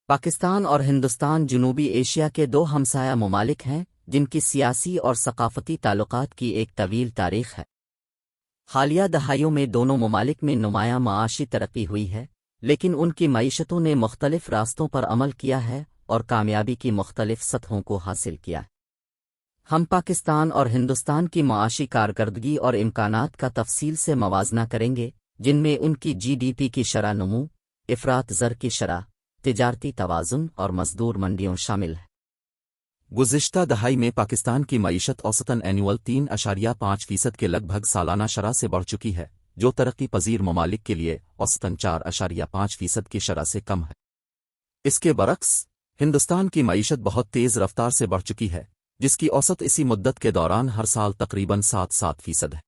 پاکستان اور ہندوستان جنوبی ایشیا کے دو ہمسایہ ممالک ہیں جن کی سیاسی اور ثقافتی تعلقات کی ایک طویل تاریخ ہے۔ حالیہ دہائیوں میں دونوں ممالک میں نمایاں معاشی ترقی ہوئی ہے، لیکن ان کی معیشتوں نے مختلف راستوں پر عمل کیا ہے اور کامیابی کی مختلف سطحوں کو حاصل کیا ہے۔ ہم پاکستان اور ہندوستان کی معاشی کارکردگی اور امکانات کا تفصیل سے موازنہ کریں گے، جن میں ان کی جی ڈی پی کی شرح نمو، افراط زر کی شرح، تجارتی توازن اور مزدور منڈیوں شامل ہیں۔ گزشتہ دہائی میں پاکستان کی معیشت اوسطاً اینول 3.5% کے لگ بھگ سالانہ شرح سے بڑھ چکی ہے، جو ترقی پذیر ممالک کے لیے اوسطاً 4.5% کی شرح سے کم ہے۔ اس کے برعکس ہندوستان کی معیشت بہت تیز رفتار سے بڑھ چکی ہے، جس کی اوسط اسی مدت کے دوران ہر سال تقریباً 7% ہے۔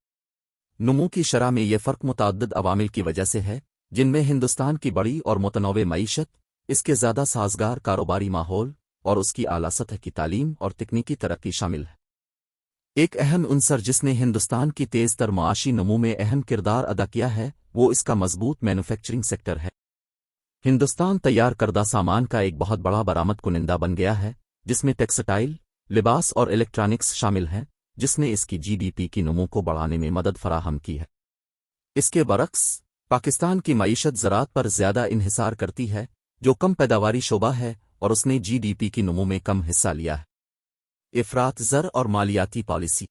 نمو کی شرح میں یہ فرق متعدد عوامل کی وجہ سے ہے، جن میں ہندوستان کی بڑی اور متنوع معیشت، اس کے زیادہ سازگار کاروباری ماحول اور اس کی اعلیٰ سطح کی تعلیم اور تکنیکی ترقی شامل ہے۔ ایک اہم عنصر جس نے ہندوستان کی تیز تر معاشی نمو میں اہم کردار ادا کیا ہے وہ اس کا مضبوط مینوفیکچرنگ سیکٹر ہے۔ ہندوستان تیار کردہ سامان کا ایک بہت بڑا برآمد کنندہ بن گیا ہے، جس میں ٹیکسٹائل، لباس اور الیکٹرانکس شامل ہیں، جس نے اس کی جی ڈی پی کی نمو کو بڑھانے میں مدد فراہم کی ہے۔ اس کے برعکس پاکستان کی معیشت زراعت پر زیادہ انحصار کرتی ہے، جو کم پیداواری شعبہ ہے اور اس نے جی ڈی پی کی نمو میں کم حصہ لیا ہے۔ افراط زر اور مالیاتی پالیسی۔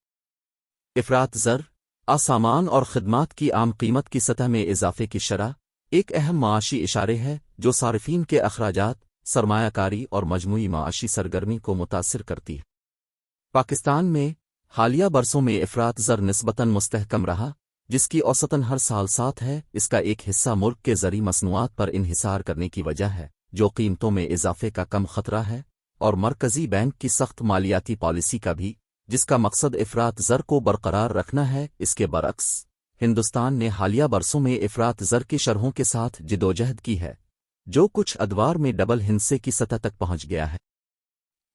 افراط زر سامان اور خدمات کی عام قیمت کی سطح میں اضافے کی شرح ایک اہم معاشی اشارے ہے جو صارفین کے اخراجات، سرمایہ کاری اور مجموعی معاشی سرگرمی کو متاثر کرتی ہے۔ پاکستان میں حالیہ برسوں میں افراط زر نسبتاً مستحکم رہا، جس کی اوسطاً ہر سال 7 ہے۔ اس کا ایک حصہ ملک کے زرعی مصنوعات پر انحصار کرنے کی وجہ ہے، جو قیمتوں میں اضافے کا کم خطرہ ہے، اور مرکزی بینک کی سخت مالیاتی پالیسی کا بھی، جس کا مقصد افراط زر کو برقرار رکھنا ہے۔ اس کے برعکس ہندوستان نے حالیہ برسوں میں افراط زر کی شرحوں کے ساتھ جدوجہد کی ہے، جو کچھ ادوار میں ڈبل ہندسے کی سطح تک پہنچ گیا ہے۔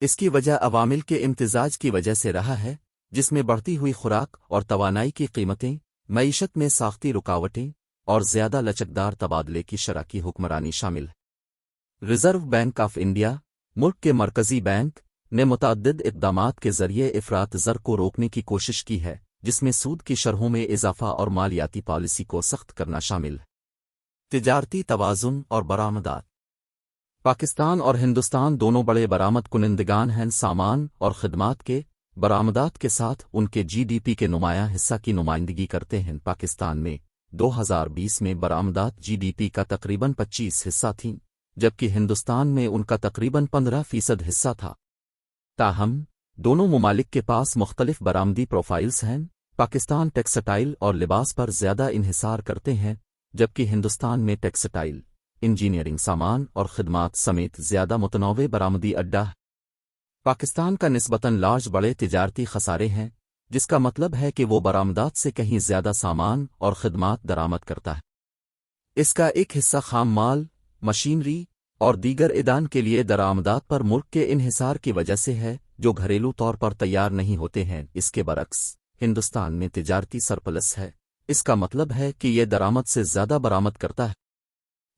اس کی وجہ عوامل کے امتزاج کی وجہ سے رہا ہے، جس میں بڑھتی ہوئی خوراک اور توانائی کی قیمتیں، معیشت میں ساختی رکاوٹیں اور زیادہ لچکدار تبادلے کی شرح کی حکمرانی شامل ہے۔ ریزرو بینک آف انڈیا، ملک کے مرکزی بینک، نے متعدد اقدامات کے ذریعے افراط زر کو روکنے کی کوشش کی ہے، جس میں سود کی شرحوں میں اضافہ اور مالیاتی پالیسی کو سخت کرنا شامل ہے۔ تجارتی توازن اور برآمدات۔ پاکستان اور ہندوستان دونوں بڑے برآمد کنندگان ہیں۔ سامان اور خدمات کے برآمدات کے ساتھ ان کے جی ڈی پی کے نمایاں حصہ کی نمائندگی کرتے ہیں۔ پاکستان میں 2020 میں برآمدات جی ڈی پی کا تقریباً 25% تھیں، جبکہ ہندوستان میں ان کا تقریباً 15% حصہ تھا۔ تاہم دونوں ممالک کے پاس مختلف برآمدی پروفائلز ہیں۔ پاکستان ٹیکسٹائل اور لباس پر زیادہ انحصار کرتے ہیں، جبکہ ہندوستان میں ٹیکسٹائل، انجینئرنگ، سامان اور خدمات سمیت زیادہ متنوع برآمدی اڈہ ہے۔ پاکستان کا نسبتاً لارج بڑے تجارتی خسارے ہیں، جس کا مطلب ہے کہ وہ برآمدات سے کہیں زیادہ سامان اور خدمات درآمد کرتا ہے۔ اس کا ایک حصہ خام مال، مشینری اور دیگر ایندھن کے لیے درآمدات پر ملک کے انحصار کی وجہ سے ہے، جو گھریلو طور پر تیار نہیں ہوتے ہیں۔ اس کے برعکس ہندوستان میں تجارتی سرپلس ہے، اس کا مطلب ہے کہ یہ درآمد سے زیادہ برآمد کرتا ہے۔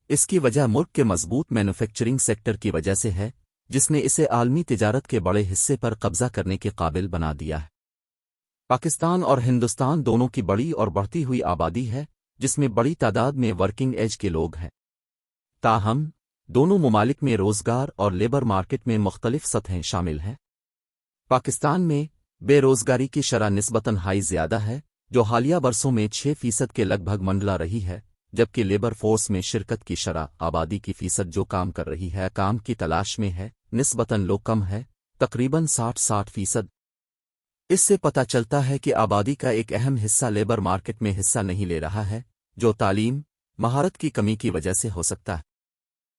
اس کی وجہ ملک کے مضبوط مینوفیکچرنگ سیکٹر کی وجہ سے ہے، جس نے اسے عالمی تجارت کے بڑے حصے پر قبضہ کرنے کے قابل بنا دیا ہے۔ پاکستان اور ہندوستان دونوں کی بڑی اور بڑھتی ہوئی آبادی ہے، جس میں بڑی تعداد میں ورکنگ ایج کے لوگ ہیں۔ تاہم دونوں ممالک میں روزگار اور لیبر مارکیٹ میں مختلف سطحیں شامل ہیں۔ پاکستان میں بے روزگاری کی شرح نسبتاً ہائی زیادہ ہے، جو حالیہ برسوں میں 6% کے لگ بھگ منڈلا رہی ہے، جبکہ لیبر فورس میں شرکت کی شرح آبادی کی فیصد جو کام کر رہی ہے، کام کی تلاش میں ہے، نسبتاً لو کم ہے، تقریباً 60%۔ اس سے پتہ چلتا ہے کہ آبادی کا ایک اہم حصہ لیبر مارکیٹ میں حصہ نہیں لے رہا ہے، جو تعلیم، مہارت کی کمی کی وجہ سے ہو سکتا ہے۔